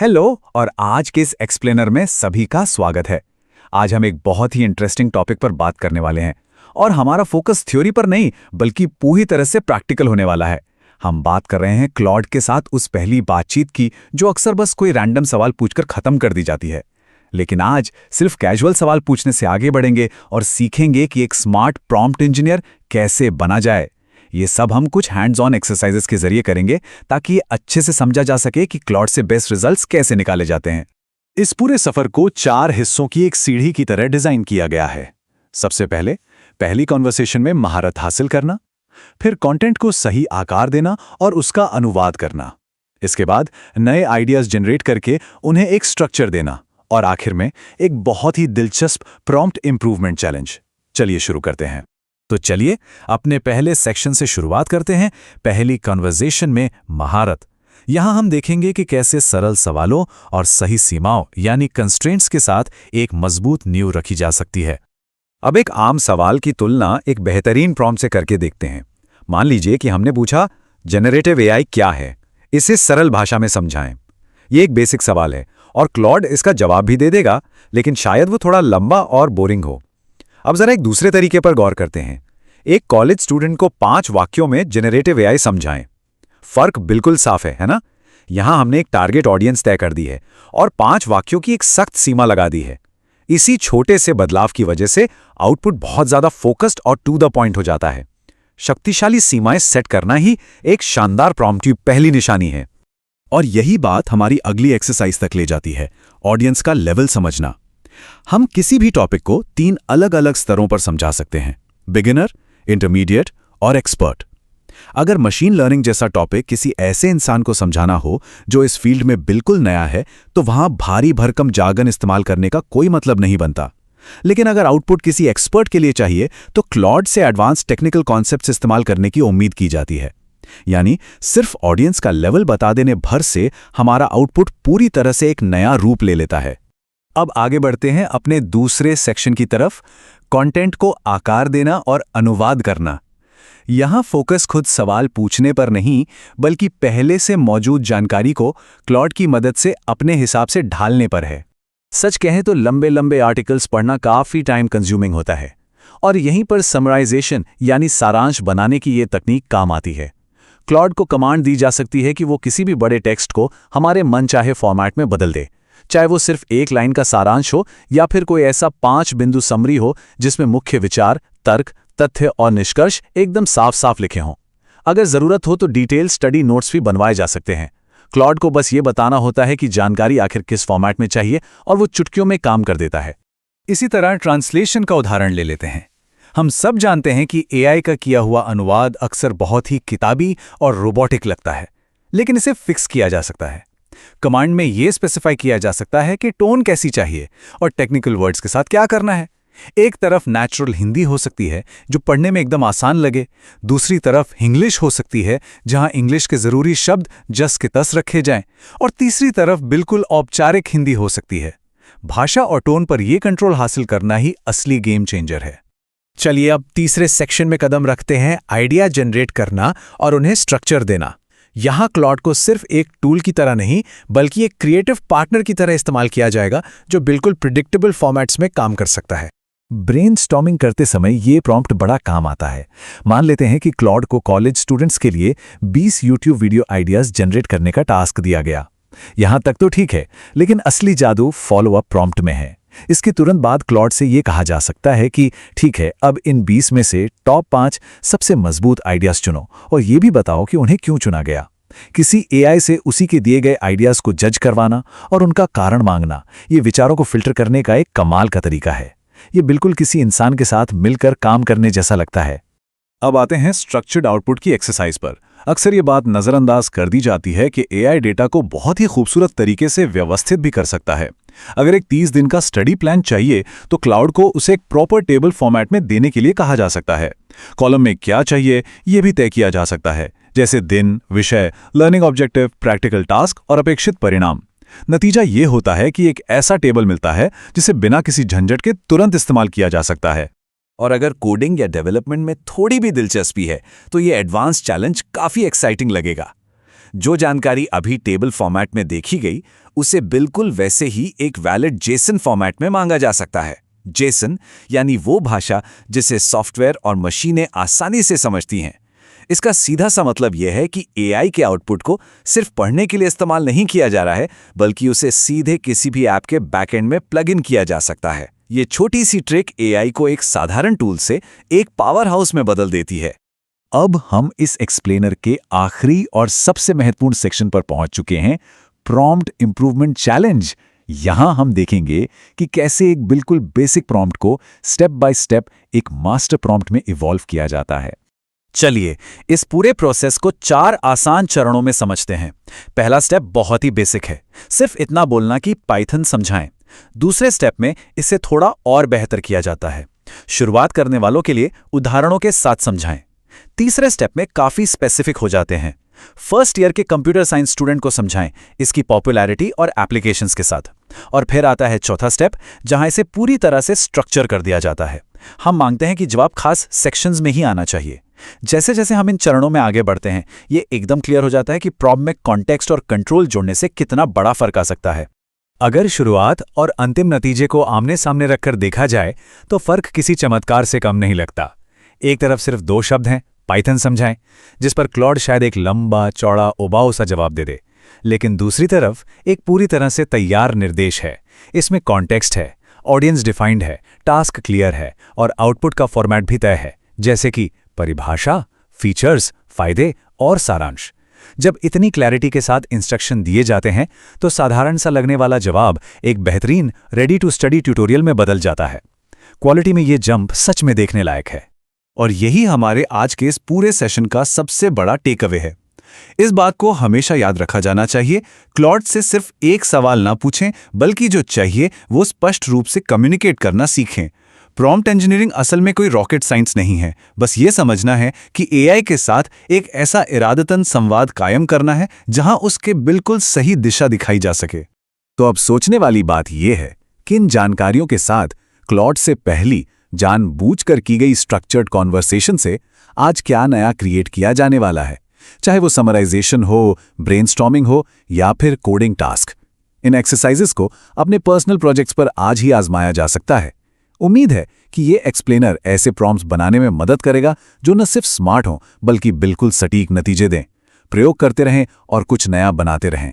Hello और आज के इस एक्सप्लेनर में सभी का स्वागत है। आज हम एक बहुत ही इंटरेस्टिंग टॉपिक पर बात करने वाले हैं और हमारा फोकस थ्योरी पर नहीं बल्कि पूरी तरह से प्रैक्टिकल होने वाला है। हम बात कर रहे हैं क्लॉड के साथ उस पहली बातचीत की जो अक्सर बस कोई रैंडम सवाल पूछकर खत्म कर दी जाती है। लेकिन आज सिर्फ कैजुअल सवाल पूछने से आगे बढ़ेंगे और सीखेंगे कि एक स्मार्ट प्रॉम्प्ट इंजीनियर कैसे बना जाए। ये सब हम कुछ हैंड्स ऑन एक्सरसाइजेस के जरिए करेंगे ताकि ये अच्छे से समझा जा सके कि क्लॉड से बेस्ट रिजल्ट्स कैसे निकाले जाते हैं। इस पूरे सफर को 4 हिस्सों की एक सीढ़ी की तरह डिजाइन किया गया है। सबसे पहले पहली कॉन्वर्सेशन में महारत हासिल करना, फिर कंटेंट को सही आकार देना और उसका अनुवाद करना, इसके बाद नए आइडियाज जनरेट करके उन्हें एक स्ट्रक्चर देना और आखिर में एक बहुत ही दिलचस्प प्रॉम्प्ट इंप्रूवमेंट चैलेंज। चलिए शुरू करते हैं। तो चलिए अपने पहले सेक्शन से शुरुआत करते हैं। पहली कन्वर्सेशन में महारत। यहां हम देखेंगे कि कैसे सरल सवालों और सही सीमाओं यानी कंस्ट्रेंट्स के साथ एक मजबूत नींव रखी जा सकती है। अब एक आम सवाल की तुलना एक बेहतरीन प्रॉम्प्ट से करके देखते हैं। मान लीजिए कि हमने पूछा जनरेटिव एआई क्या है, इसे सरल भाषा में समझाएं। ये एक बेसिक सवाल है और क्लॉड इसका जवाब भी दे देगा, लेकिन शायद वो थोड़ा लंबा और बोरिंग हो। अब जरा एक दूसरे तरीके पर गौर करते हैं। एक कॉलेज स्टूडेंट को 5 वाक्यों में जनरेटिव एआई समझाएं। फर्क बिल्कुल साफ है ना? यहां हमने एक टारगेट ऑडियंस तय कर दी है और 5 वाक्यों की एक सख्त सीमा लगा दी है। इसी छोटे से बदलाव की वजह से आउटपुट बहुत ज्यादा फोकस्ड और टू द पॉइंट हो जाता है। शक्तिशाली सीमाएं सेट करना ही एक शानदार प्रॉम्प्ट की पहली निशानी है। और यही बात हमारी अगली एक्सरसाइज तक ले जाती है, ऑडियंस का लेवल समझना। हम किसी भी टॉपिक को 3 अलग अलग स्तरों पर समझा सकते हैं: बिगिनर, इंटरमीडिएट और एक्सपर्ट। अगर मशीन लर्निंग जैसा टॉपिक किसी ऐसे इंसान को समझाना हो जो इस फील्ड में बिल्कुल नया है, तो वहां भारी भरकम जार्गन इस्तेमाल करने का कोई मतलब नहीं बनता। लेकिन अगर आउटपुट किसी एक्सपर्ट के लिए चाहिए तो क्लॉड से एडवांस टेक्निकल कॉन्सेप्ट्स इस्तेमाल करने की उम्मीद की जाती है। यानी सिर्फ ऑडियंस का लेवल बता देने भर से हमारा आउटपुट पूरी तरह से एक नया रूप ले लेता है। अब आगे बढ़ते हैं अपने दूसरे सेक्शन की तरफ, कंटेंट को आकार देना और अनुवाद करना। यहां फोकस खुद सवाल पूछने पर नहीं बल्कि पहले से मौजूद जानकारी को क्लॉड की मदद से अपने हिसाब से ढालने पर है। सच कहें तो लंबे लंबे आर्टिकल्स पढ़ना काफी टाइम कंज्यूमिंग होता है और यहीं पर समराइजेशन यानी सारांश बनाने की ये तकनीक काम आती है। क्लॉड को कमांड दी जा सकती है कि वो किसी भी बड़े टेक्स्ट को हमारे मनचाहे फॉर्मेट में बदल दे, चाहे वो सिर्फ एक लाइन का सारांश हो या फिर कोई ऐसा 5 बिंदु समरी हो जिसमें मुख्य विचार, तर्क, तथ्य और निष्कर्ष एकदम साफ साफ लिखे हों। अगर जरूरत हो तो डिटेल स्टडी नोट्स भी बनवाए जा सकते हैं। क्लॉड को बस ये बताना होता है कि जानकारी आखिर किस फॉर्मेट में चाहिए और वो चुटकियों में काम कर देता है। इसी तरह ट्रांसलेशन का उदाहरण ले लेते हैं। हम सब जानते हैं कि एआई का किया हुआ अनुवाद अक्सर बहुत ही किताबी और रोबोटिक लगता है, लेकिन इसे फिक्स किया जा सकता है। कमांड में यह स्पेसिफाई किया जा सकता है कि टोन कैसी चाहिए और टेक्निकल वर्ड्स के साथ क्या करना है। एक तरफ नेचुरल हिंदी हो सकती है जो पढ़ने में एकदम आसान लगे, दूसरी तरफ इंग्लिश हो सकती है जहां इंग्लिश के जरूरी शब्द जस के तस रखे जाएं, और तीसरी तरफ बिल्कुल औपचारिक हिंदी हो सकती है। भाषा और टोन पर यह कंट्रोल हासिल करना ही असली गेम चेंजर है। चलिए अब तीसरे सेक्शन में कदम रखते हैं, आइडिया जनरेट करना और उन्हें स्ट्रक्चर देना। यहां क्लॉड को सिर्फ एक टूल की तरह नहीं बल्कि एक क्रिएटिव पार्टनर की तरह इस्तेमाल किया जाएगा जो बिल्कुल प्रिडिक्टेबल फॉर्मेट्स में काम कर सकता है। ब्रेनस्टॉर्मिंग करते समय ये प्रॉम्प्ट बड़ा काम आता है। मान लेते हैं कि क्लॉड को कॉलेज स्टूडेंट्स के लिए 20 यूट्यूब वीडियो आइडियाज जनरेट करने का टास्क दिया गया। यहां तक तो ठीक है, लेकिन असली जादू फॉलो अप प्रॉम्प्ट में है। इसके तुरंत बाद क्लॉड से ये कहा जा सकता है कि ठीक है, अब इन 20 में से टॉप 5 सबसे मजबूत आइडियाज चुनो और ये भी बताओ कि उन्हें क्यों चुना गया। किसी एआई से उसी के दिए गए आइडियाज को जज करवाना और उनका कारण मांगना, ये विचारों को फिल्टर करने का एक कमाल का तरीका है। ये बिल्कुल किसी इंसान के साथ मिलकर काम करने जैसा लगता है। अब आते हैं स्ट्रक्चर्ड आउटपुट की एक्सरसाइज पर। अक्सर ये बात नजरअंदाज कर दी जाती है कि एआई डेटा को बहुत ही खूबसूरत तरीके से व्यवस्थित भी कर सकता है। अगर एक 30 दिन का स्टडी प्लान चाहिए तो क्लाउड को उसे एक प्रॉपर टेबल फॉर्मेट में देने के लिए कहा जा सकता है। कॉलम में क्या चाहिए ये भी तय किया जा सकता है, जैसे दिन, विषय, लर्निंग ऑब्जेक्टिव, प्रैक्टिकल टास्क और अपेक्षित परिणाम। नतीजा ये होता है कि एक ऐसा टेबल मिलता है जिसे बिना किसी झंझट के तुरंत इस्तेमाल किया जा सकता है। और अगर कोडिंग या डेवलपमेंट में थोड़ी भी दिलचस्पी है तो ये एडवांस चैलेंज काफ़ी एक्साइटिंग लगेगा। जो जानकारी अभी टेबल फॉर्मेट में देखी गई उसे बिल्कुल वैसे ही एक वैलिड जेसन फॉर्मेट में मांगा जा सकता है। जेसन यानी वो भाषा जिसे सॉफ्टवेयर और मशीनें आसानी से समझती हैं। इसका सीधा सा मतलब यह है कि एआई के आउटपुट को सिर्फ पढ़ने के लिए इस्तेमाल नहीं किया जा रहा है, बल्कि उसे सीधे किसी भी ऐप के बैकएंड में प्लग इन किया जा सकता है। ये छोटी सी ट्रिक एआई को एक साधारण टूल से एक पावर हाउस में बदल देती है। अब हम इस एक्सप्लेनर के आखिरी और सबसे महत्वपूर्ण सेक्शन पर पहुंच चुके हैं, प्रॉम्प्ट इंप्रूवमेंट चैलेंज। यहां हम देखेंगे कि कैसे एक बिल्कुल बेसिक प्रॉम्प्ट को स्टेप बाय स्टेप एक मास्टर प्रॉम्प्ट में इवॉल्व किया जाता है। चलिए इस पूरे प्रोसेस को 4 आसान चरणों में समझते हैं। पहला स्टेप बहुत ही बेसिक है, सिर्फ इतना बोलना कि पाइथन समझाएं। दूसरे स्टेप में इसे थोड़ा और बेहतर किया जाता है, शुरुआत करने वालों के लिए उदाहरणों के साथ समझाएं। तीसरे स्टेप में काफी स्पेसिफिक हो जाते हैं, फर्स्ट ईयर के कंप्यूटर साइंस स्टूडेंट को समझाएं, इसकी पॉपुलैरिटी और एप्लीकेशंस के साथ। और फिर आता है चौथा स्टेप, जहां इसे पूरी तरह से स्ट्रक्चर कर दिया जाता है। हम मांगते हैं कि जवाब खास सेक्शंस में ही आना चाहिए। जैसे जैसे हम इन चरणों में आगे बढ़ते हैं, ये एकदम क्लियर हो जाता है कि प्रॉब्लम में कॉन्टेक्स्ट और कंट्रोल जोड़ने से कितना बड़ा फर्क आ सकता है। अगर शुरुआत और अंतिम नतीजे को आमने सामने रखकर देखा जाए तो फर्क किसी चमत्कार से कम नहीं लगता। एक तरफ सिर्फ 2 शब्द हैं, पाइथन समझाएं, जिस पर क्लॉड शायद एक लंबा चौड़ा उबाऊ सा जवाब दे दे, लेकिन दूसरी तरफ एक पूरी तरह से तैयार निर्देश है। इसमें कॉन्टेक्स्ट है, ऑडियंस डिफाइंड है, टास्क क्लियर है और आउटपुट का फॉर्मेट भी तय है, जैसे कि परिभाषा, फीचर्स, फायदे और सारांश। जब इतनी क्लैरिटी के साथ इंस्ट्रक्शन दिए जाते हैं तो साधारण सा लगने वाला जवाब एक बेहतरीन रेडी टू स्टडी ट्यूटोरियल में बदल जाता है। क्वालिटी में ये जंप सच में देखने लायक है। और यही हमारे आज के इस पूरे सेशन का सबसे बड़ा टेक अवे है। इस बात को हमेशा याद रखा जाना चाहिए, क्लॉड से सिर्फ एक सवाल ना पूछें, बल्कि जो चाहिए वो स्पष्ट रूप से कम्युनिकेट करना सीखें। प्रॉम्प्ट इंजीनियरिंग असल में कोई रॉकेट साइंस नहीं है, बस ये समझना है कि एआई के साथ एक ऐसा इरादतन संवाद कायम करना है जहां उसके बिल्कुल सही दिशा दिखाई जा सके। तो अब सोचने वाली बात यह है कि इन जानकारियों के साथ क्लॉड से पहली जानबूझकर की गई स्ट्रक्चर्ड कॉन्वर्सेशन से आज क्या नया क्रिएट किया जाने वाला है, चाहे वो समराइजेशन हो, ब्रेनस्टॉर्मिंग हो या फिर कोडिंग टास्क। इन एक्सरसाइजेस को अपने पर्सनल प्रोजेक्ट्स पर आज ही आजमाया जा सकता है। उम्मीद है कि ये एक्सप्लेनर ऐसे प्रॉम्प्ट्स बनाने में मदद करेगा जो न सिर्फ स्मार्ट हों बल्कि बिल्कुल सटीक नतीजे दें। प्रयोग करते रहें और कुछ नया बनाते रहें।